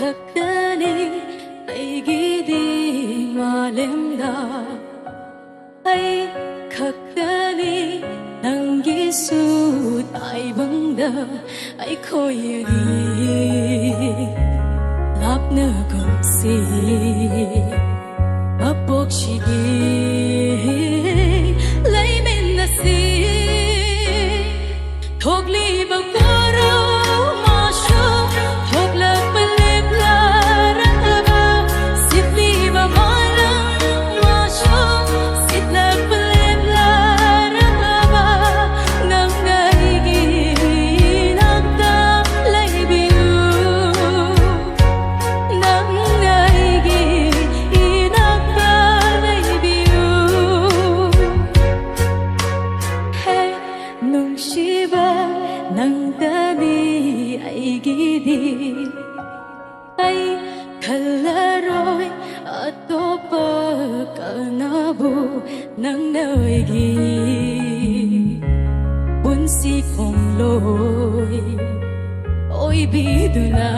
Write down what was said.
khakdani ay gidi malemda ay khakdani nangisu ay bangda ay koyri lapna gumsi mapokshigi laymen nasi thogli bangoro masho thogla palip la rahaba sitli ba malang masho sitla palip la rahaba nang naigi nagda laybiu nang naigi inagda laybiu hey nung shiba nang dani ay gidi ay kalaroy atopa kanabu nang naigi bunsi kong loy oy biduna